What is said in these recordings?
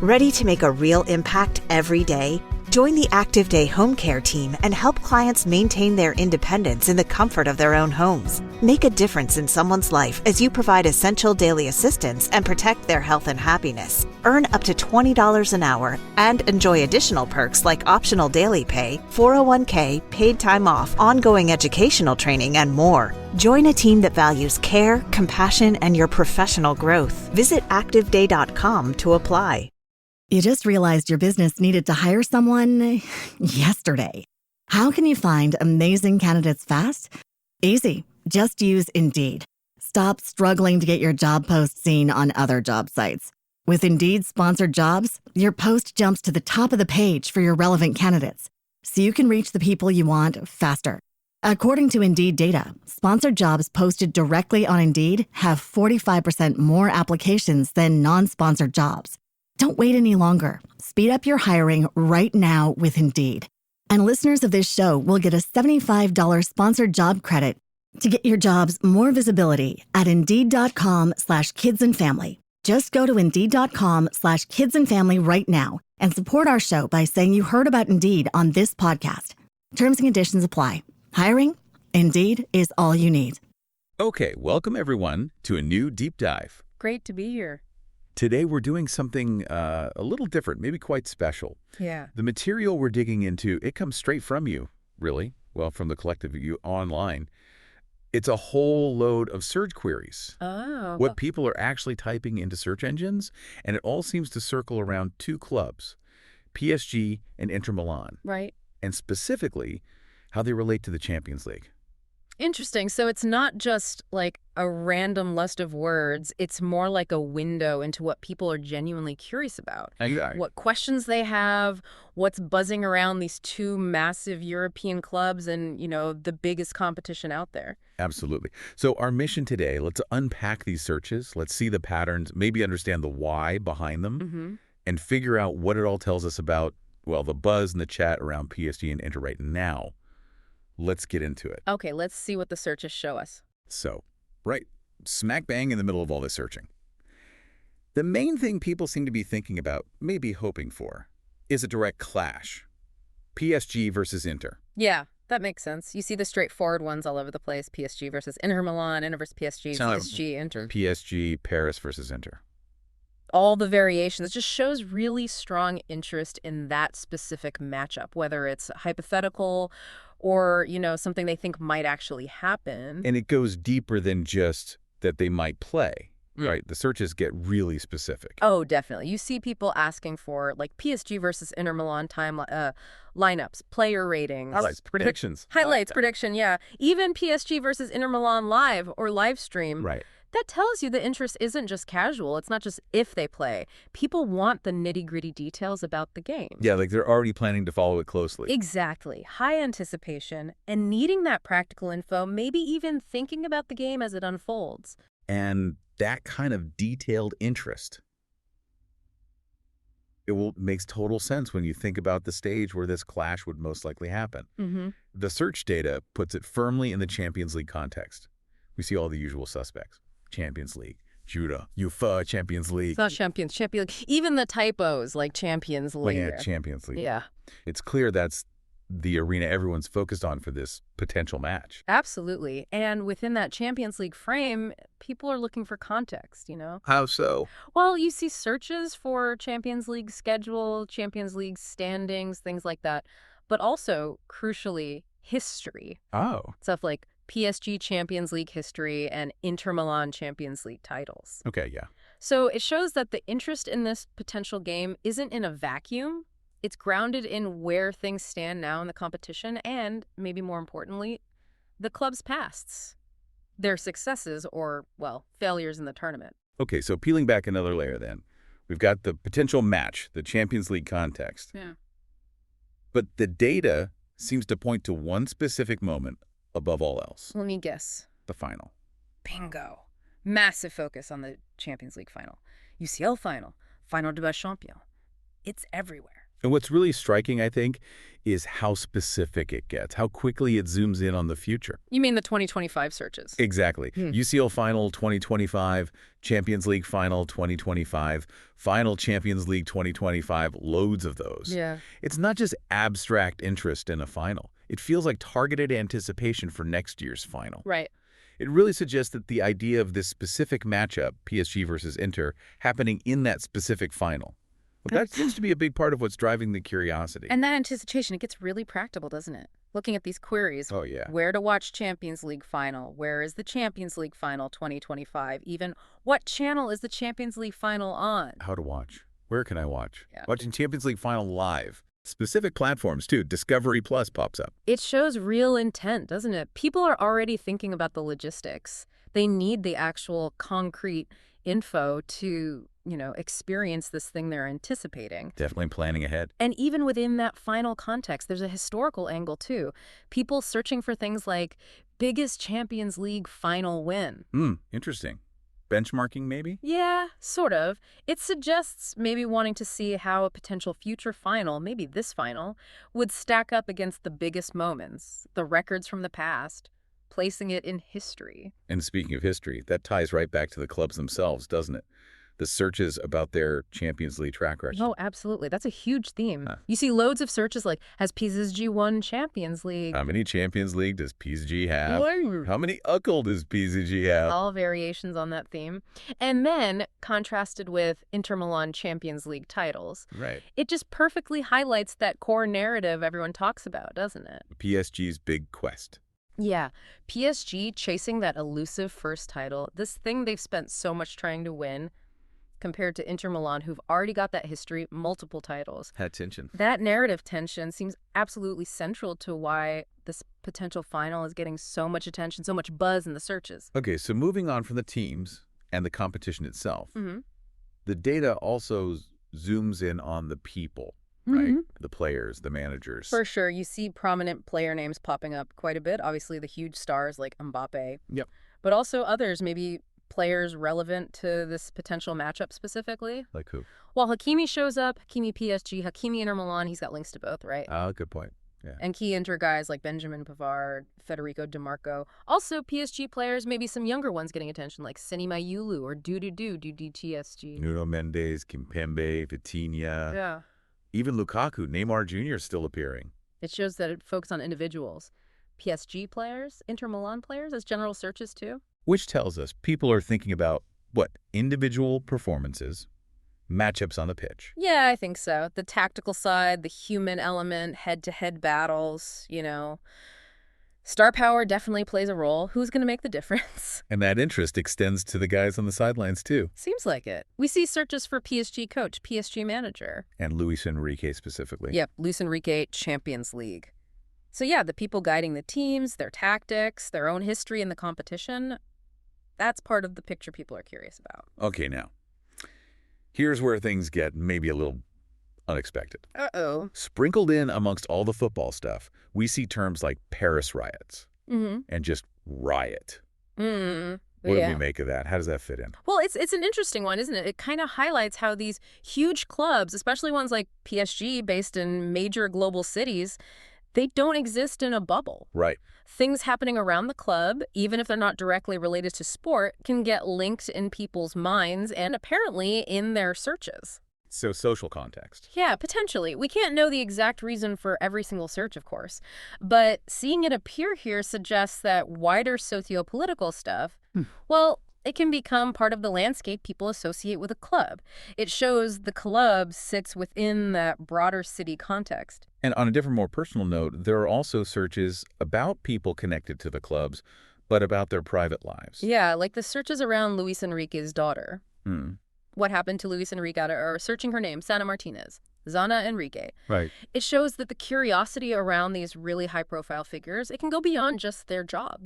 Ready to make a real impact every day? Join the Active Day Home Care team and help clients maintain their independence in the comfort of their own homes. Make a difference in someone's life as you provide essential daily assistance and protect their health and happiness. Earn up to $20 an hour and enjoy additional perks like optional daily pay, 401k, paid time off, ongoing educational training, and more. Join a team that values care, compassion, and your professional growth. Visit activeday.com to apply. You just realized your business needed to hire someone yesterday. How can you find amazing candidates fast? Easy. Just use Indeed. Stop struggling to get your job post seen on other job sites. With Indeed sponsored jobs, your post jumps to the top of the page for your relevant candidates, so you can reach the people you want faster. According to Indeed data, sponsored jobs posted directly on Indeed have 45% more applications than non-sponsored jobs. Don't wait any longer. Speed up your hiring right now with Indeed. And listeners of this show will get a $75 sponsored job credit to get your jobs more visibility at Indeed.com/kidsandfamily. Just go to Indeed.com/kidsandfamily right now and support our show by saying you heard about Indeed on this podcast. Terms and conditions apply. Hiring? Indeed is all you need. Okay, welcome everyone to a new deep dive. Great to be here. Today we're doing something a little different, maybe quite special. Yeah. The material we're digging into, it comes straight from you, really. Well, from the collective of you online. It's a whole load of search queries. Oh. What people are actually typing into search engines, and it all seems to circle around two clubs, PSG and Inter Milan. Right. And specifically, how they relate to the Champions League. Interesting. So it's not just like a random list of words. It's more like a window into what people are genuinely curious about. Exactly. What questions they have, what's buzzing around these two massive European clubs and, the biggest competition out there. Absolutely. So our mission today, let's unpack these searches. Let's see the patterns, maybe understand the why behind them, and figure out what it all tells us about, well, the buzz and the chat around PSG and Inter right now. Let's get into it. Okay, let's see what the searches show us. So, right, smack bang in the middle of all this searching. The main thing people seem to be thinking about, maybe hoping for, is a direct clash. PSG versus Inter. Yeah, that makes sense. You see the straightforward ones all over the place. PSG versus Inter Milan, Inter versus PSG, PSG, Inter. PSG, Paris versus Inter. All the variations. It just shows really strong interest in that specific matchup, whether it's hypothetical or, something they think might actually happen. And it goes deeper than just that they might play, right? The searches get really specific. Oh, definitely. You see people asking for, like, PSG versus Inter Milan time lineups, player ratings. Highlights, predictions. Highlights, prediction, yeah. Even PSG versus Inter Milan live or live stream. Right. That tells you the interest isn't just casual. It's not just if they play. People want the nitty-gritty details about the game. Yeah, like they're already planning to follow it closely. Exactly. High anticipation and needing that practical info, maybe even thinking about the game as it unfolds. And that kind of detailed interest, makes total sense when you think about the stage where this clash would most likely happen. The search data puts it firmly in the Champions League context. We see all the usual suspects. Champions League, Judah, UEFA, Champions League. It's not Champions League. Even the typos like Champions League. Yeah, Champions League. Yeah. It's clear that's the arena everyone's focused on for this potential match. Absolutely. And within that Champions League frame, people are looking for context, How so? Well, you see searches for Champions League schedule, Champions League standings, things like that. But also, crucially, history. Oh. Stuff like PSG Champions League history and Inter Milan Champions League titles. Okay, yeah. So it shows that the interest in this potential game isn't in a vacuum. It's grounded in where things stand now in the competition and, maybe more importantly, the club's pasts, their successes or, well, failures in the tournament. Okay, so peeling back another layer then. We've got the potential match, the Champions League context. Yeah. But the data seems to point to one specific moment above all else. Let me guess. The final. Bingo. Massive focus on the Champions League final. UCL final. Final de Champions. It's everywhere. And what's really striking, I think, is how specific it gets, how quickly it zooms in on the future. You mean the 2025 searches? Exactly. UCL Final 2025, Champions League Final 2025, Final Champions League 2025, loads of those. Yeah. It's not just abstract interest in a final. It feels like targeted anticipation for next year's final. Right. It really suggests that the idea of this specific matchup, PSG versus Inter, happening in that specific final. Well, that seems to be a big part of what's driving the curiosity. And that anticipation, it gets really practical, doesn't it? Looking at these queries. Oh, yeah. Where to watch Champions League final? Where is the Champions League final 2025? Even what channel is the Champions League final on? How to watch. Where can I watch? Yeah. Watching Champions League final live. Specific platforms, too. Discovery Plus pops up. It shows real intent, doesn't it? People are already thinking about the logistics. They need the actual concrete info to, experience this thing they're anticipating. Definitely planning ahead. And even within that final context, there's a historical angle, too. People searching for things like biggest Champions League final win. Interesting. Benchmarking, maybe? Yeah, sort of. It suggests maybe wanting to see how a potential future final, maybe this final, would stack up against the biggest moments, the records from the past, placing it in history. And speaking of history, that ties right back to the clubs themselves, doesn't it? The searches about their Champions League track record. Oh, absolutely. That's a huge theme. You see loads of searches like, has PSG won Champions League? How many Champions League does PSG have? What? How many UCL does PSG have? All variations on that theme. And then, contrasted with Inter Milan Champions League titles, Right. it just perfectly highlights that core narrative everyone talks about, doesn't it? PSG's big quest. Yeah, PSG chasing that elusive first title, this thing they've spent so much trying to win, compared to Inter Milan, who've already got that history, multiple titles. Had tension. That narrative tension seems absolutely central to why this potential final is getting so much attention, so much buzz in the searches. Okay, so moving on from the teams and the competition itself, the data also zooms in on the people, right? The players, the managers. For sure, you see prominent player names popping up quite a bit. Obviously, the huge stars like Mbappe. Yep. But also others, maybe players relevant to this potential matchup specifically. Like who? Well, Hakimi shows up, Hakimi PSG, Hakimi Inter Milan, he's got links to both, right? Good point. Yeah. And key Inter guys like Benjamin Pavard, Federico Di Marco. Also PSG players, maybe some younger ones getting attention like Sini Mayulu or DTSG. Nuno Mendes, Kimpembe, Vitinha. Yeah. Even Lukaku, Neymar Jr. is still appearing. It shows that it focuses on individuals. PSG players, Inter Milan players as general searches too. Which tells us people are thinking about, what, individual performances, matchups on the pitch. Yeah, I think so. The tactical side, the human element, head-to-head battles, Star power definitely plays a role. Who's going to make the difference? And that interest extends to the guys on the sidelines, too. Seems like it. We see searches for PSG coach, PSG manager. And Luis Enrique specifically. Yep, Luis Enrique, Champions League. So yeah, the people guiding the teams, their tactics, their own history in the competition, that's part of the picture people are curious about. Okay, now, here's where things get maybe a little unexpected. Uh-oh. Sprinkled in amongst all the football stuff, we see terms like Paris riots and just riot. What do we make of that? How does that fit in? Well, it's an interesting one, isn't it? It kind of highlights how these huge clubs, especially ones like PSG based in major global cities, they don't exist in a bubble. Right. Things happening around the club, even if they're not directly related to sport, can get linked in people's minds and apparently in their searches. So social context. Yeah, potentially. We can't know the exact reason for every single search, of course. But seeing it appear here suggests that wider socio-political stuff, well, it can become part of the landscape people associate with a club. It shows the club sits within that broader city context. And on a different, more personal note, there are also searches about people connected to the clubs, but about their private lives. Yeah, like the searches around Luis Enrique's daughter. What happened to Luis Enrique, or searching her name, Sana Martinez, Zana Enrique. Right. It shows that the curiosity around these really high-profile figures, it can go beyond just their job,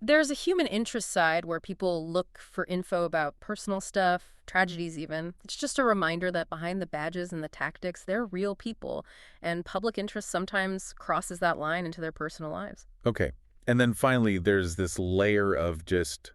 There's a human interest side where people look for info about personal stuff, tragedies even. It's just a reminder that behind the badges and the tactics, they're real people, and public interest sometimes crosses that line into their personal lives. Okay. And then finally, there's this layer of just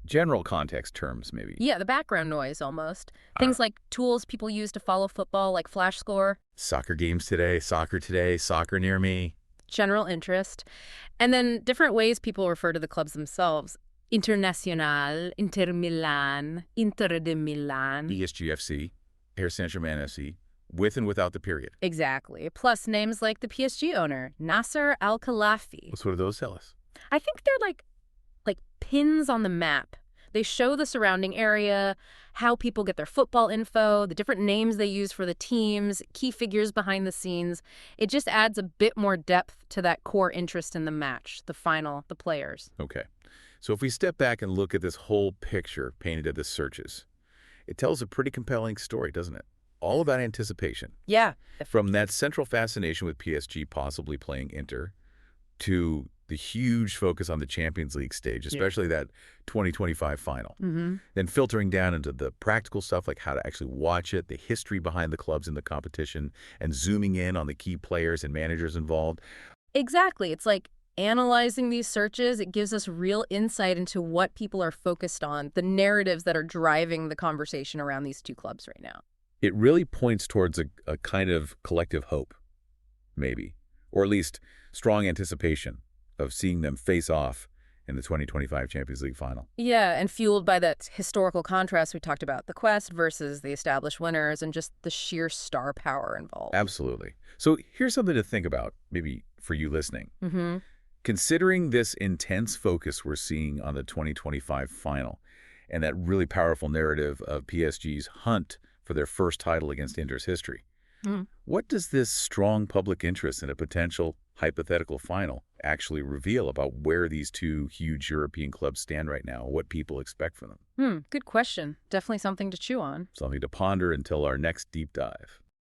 general context terms, maybe. Yeah, the background noise almost. Things like tools people use to follow football, like Flash Score. Soccer games today, soccer near me. General interest. And then different ways people refer to the clubs themselves. Internacional, Inter Milan, Inter de Milan. ESGFC, Paris Saint-Germain FC, with and without the period. Exactly. Plus names like the PSG owner, Nasser Al-Khelaifi. What do those tell us? I think they're like pins on the map. They show the surrounding area, how people get their football info, the different names they use for the teams, key figures behind the scenes. It just adds a bit more depth to that core interest in the match, the final, the players. Okay. So if we step back and look at this whole picture painted at the searches, it tells a pretty compelling story, doesn't it? All about anticipation. Yeah. From that central fascination with PSG possibly playing Inter to the huge focus on the Champions League stage, especially that 2025 final. Then filtering down into the practical stuff like how to actually watch it, the history behind the clubs in the competition, and zooming in on the key players and managers involved. Exactly. It's like analyzing these searches, it gives us real insight into what people are focused on, the narratives that are driving the conversation around these two clubs right now. It really points towards a kind of collective hope, maybe, or at least strong anticipation of seeing them face off in the 2025 Champions League final. Yeah, and fueled by that historical contrast we talked about, the quest versus the established winners and just the sheer star power involved. Absolutely. So here's something to think about, maybe for you listening. Considering this intense focus we're seeing on the 2025 final and that really powerful narrative of PSG's hunt for their first title against Inter's history, what does this strong public interest in a potential hypothetical final actually reveal about where these two huge European clubs stand right now, what people expect from them? Good question. Definitely something to chew on. Something to ponder until our next deep dive.